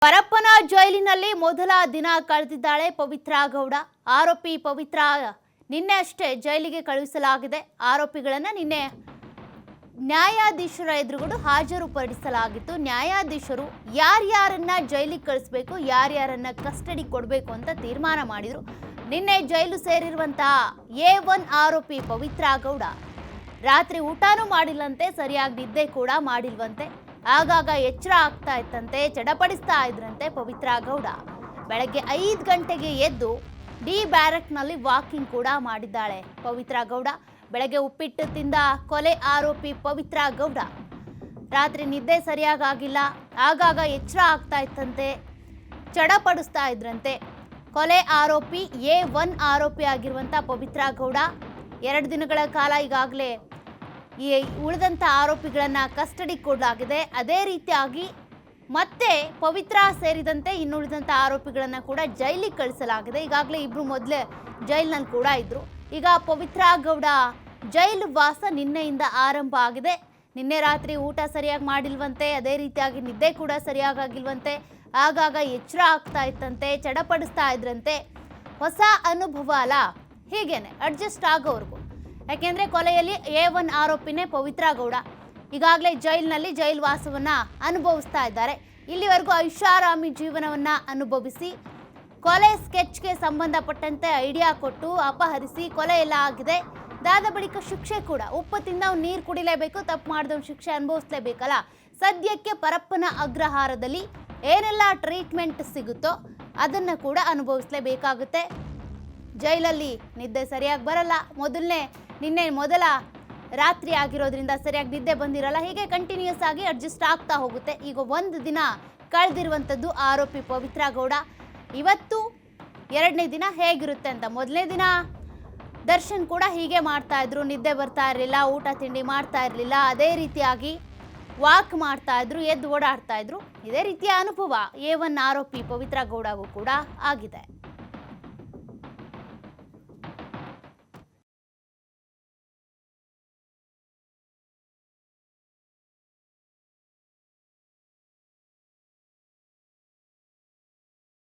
ಪರಪ್ಪನ ಜೈಲಿನಲ್ಲಿ ಮೊದಲ ದಿನ ಕಳೆದಿದ್ದಾಳೆ ಪವಿತ್ರ ಗೌಡ. ಆರೋಪಿ ಪವಿತ್ರ ನಿನ್ನೆ ಅಷ್ಟೇ ಜೈಲಿಗೆ ಕಳುಹಿಸಲಾಗಿದೆ. ಆರೋಪಿಗಳನ್ನು ನಿನ್ನೆ ನ್ಯಾಯಾಧೀಶರ ಎದುರುಗಡೆ ಹಾಜರುಪಡಿಸಲಾಗಿತ್ತು. ನ್ಯಾಯಾಧೀಶರು ಯಾರ್ಯಾರನ್ನ ಜೈಲಿಗೆ ಕಳಿಸಬೇಕು, ಯಾರ್ಯಾರನ್ನ ಕಸ್ಟಡಿ ಕೊಡಬೇಕು ಅಂತ ತೀರ್ಮಾನ ಮಾಡಿದರು. ನಿನ್ನೆ ಜೈಲು ಸೇರಿರುವಂತಹ A1 ಆರೋಪಿ ಪವಿತ್ರ ಗೌಡ ರಾತ್ರಿ ಊಟನೂ ಮಾಡಿಲ್ಲಂತೆ, ಸರಿಯಾಗಿ ನಿದ್ದೆ ಕೂಡ ಮಾಡಿಲ್ವಂತೆ. ಆಗಾಗ ಎಚ್ಚರ ಆಗ್ತಾ ಇತ್ತಂತೆ, ಚಡಪಡಿಸ್ತಾ ಇದ್ರಂತೆ ಪವಿತ್ರ ಗೌಡ. ಬೆಳಗ್ಗೆ 5 ಗಂಟೆಗೆ ಎದ್ದು ಡಿ ಬ್ಯಾರಕ್ನಲ್ಲಿ ವಾಕಿಂಗ್ ಕೂಡ ಮಾಡಿದ್ದಾಳೆ ಪವಿತ್ರ ಗೌಡ. ಬೆಳಗ್ಗೆ ಉಪ್ಪಿಟ್ಟು ತಿಂದ ಕೊಲೆ ಆರೋಪಿ ಪವಿತ್ರ ಗೌಡ ರಾತ್ರಿ ನಿದ್ದೆ ಸರಿಯಾಗಿಲ್ಲ, ಆಗಾಗ ಎಚ್ಚರ ಆಗ್ತಾ ಇತ್ತಂತೆ, ಚಡಪಡಿಸ್ತಾ ಇದ್ರಂತೆ. ಕೊಲೆ ಆರೋಪಿ A1 ಆರೋಪಿ ಆಗಿರುವಂಥ ಪವಿತ್ರ ಗೌಡ 2 ದಿನಗಳ ಕಾಲ ಈಗಾಗಲೇ ಈ ಉಳಿದಂಥ ಆರೋಪಿಗಳನ್ನು ಕಸ್ಟಡಿ ಕೊಡಲಾಗಿದೆ. ಅದೇ ರೀತಿಯಾಗಿ ಮತ್ತೆ ಪವಿತ್ರ ಸೇರಿದಂತೆ ಇನ್ನುಳಿದಂಥ ಆರೋಪಿಗಳನ್ನು ಕೂಡ ಜೈಲಿಗೆ ಕಳಿಸಲಾಗಿದೆ. ಈಗಾಗಲೇ ಇಬ್ಬರು ಮೊದಲೇ ಜೈಲಿನಲ್ಲಿ ಕೂಡ ಇದ್ದರು. ಈಗ ಪವಿತ್ರ ಗೌಡ ಜೈಲು ವಾಸ ನಿನ್ನೆಯಿಂದ ಆರಂಭ ಆಗಿದೆ. ನಿನ್ನೆ ರಾತ್ರಿ ಊಟ ಸರಿಯಾಗಿ ಮಾಡಿಲ್ವಂತೆ, ಅದೇ ರೀತಿಯಾಗಿ ನಿದ್ದೆ ಕೂಡ ಸರಿಯಾಗಿಲ್ವಂತೆ, ಆಗಾಗ ಎಚ್ಚರ ಆಗ್ತಾ ಇತ್ತಂತೆ, ಚಡಪಡಿಸ್ತಾ ಇದ್ರಂತೆ. ಹೊಸ ಅನುಭವ ಅಲ್ಲ, ಹೀಗೇನೆ ಅಡ್ಜಸ್ಟ್ ಆಗೋವರೆಗೂ. ಯಾಕೆಂದರೆ ಕೊಲೆಯಲ್ಲಿ A1 ಆರೋಪಿನೇ ಪವಿತ್ರ ಗೌಡ. ಈಗಾಗಲೇ ಜೈಲಿನಲ್ಲಿ ಜೈಲು ವಾಸವನ್ನು ಅನುಭವಿಸ್ತಾ ಇದ್ದಾರೆ. ಇಲ್ಲಿವರೆಗೂ ಐಷಾರಾಮಿ ಜೀವನವನ್ನು ಅನುಭವಿಸಿ ಕೊಲೆ ಸ್ಕೆಚ್ಗೆ ಸಂಬಂಧಪಟ್ಟಂತೆ ಐಡಿಯಾ ಕೊಟ್ಟು ಅಪಹರಿಸಿ ಕೊಲೆ ಎಲ್ಲ ಆಗಿದೆ. ಅದಾದ ಬಳಿಕ ಶಿಕ್ಷೆ ಕೂಡ, ಉಪ್ಪು ತಿಂದವ್ ನೀರು ಕುಡಿಲೇಬೇಕು, ತಪ್ಪು ಮಾಡಿದವ್ ಶಿಕ್ಷೆ ಅನುಭವಿಸ್ಲೇಬೇಕಲ್ಲ. ಸದ್ಯಕ್ಕೆ ಪರಪ್ಪನ ಅಗ್ರಹಾರದಲ್ಲಿ ಏನೆಲ್ಲ ಟ್ರೀಟ್ಮೆಂಟ್ ಸಿಗುತ್ತೋ ಅದನ್ನು ಕೂಡ ಅನುಭವಿಸಲೇಬೇಕಾಗುತ್ತೆ. ಜೈಲಲ್ಲಿ ನಿದ್ದೆ ಸರಿಯಾಗಿ ಬರಲ್ಲ, ನಿನ್ನೆ ಮೊದಲ ರಾತ್ರಿ ಆಗಿರೋದ್ರಿಂದ ಸರಿಯಾಗಿ ನಿದ್ದೆ ಬಂದಿರಲ್ಲ. ಹೀಗೆ ಕಂಟಿನ್ಯೂಸ್ ಆಗಿ ಅಡ್ಜಸ್ಟ್ ಆಗ್ತಾ ಹೋಗುತ್ತೆ. ಈಗ 1 ದಿನ ಕಳೆದಿರುವಂಥದ್ದು ಆರೋಪಿ ಪವಿತ್ರ ಗೌಡ. ಇವತ್ತು 2ನೇ ದಿನ ಹೇಗಿರುತ್ತೆ ಅಂತ. 1ನೇ ದಿನ ದರ್ಶನ್ ಕೂಡ ಹೀಗೆ ಮಾಡ್ತಾ ಇದ್ರು, ನಿದ್ದೆ ಬರ್ತಾ ಇರಲಿಲ್ಲ, ಊಟ ತಿಂಡಿ ಮಾಡ್ತಾ ಇರಲಿಲ್ಲ, ಅದೇ ರೀತಿಯಾಗಿ ವಾಕ್ ಮಾಡ್ತಾ ಇದ್ರು, ಎದ್ದು ಓಡಾಡ್ತಾ ಇದ್ರು. ಇದೇ ರೀತಿಯ ಅನುಭವ A1 ಆರೋಪಿ ಪವಿತ್ರ ಗೌಡಗೂ ಕೂಡ ಆಗಿದೆ.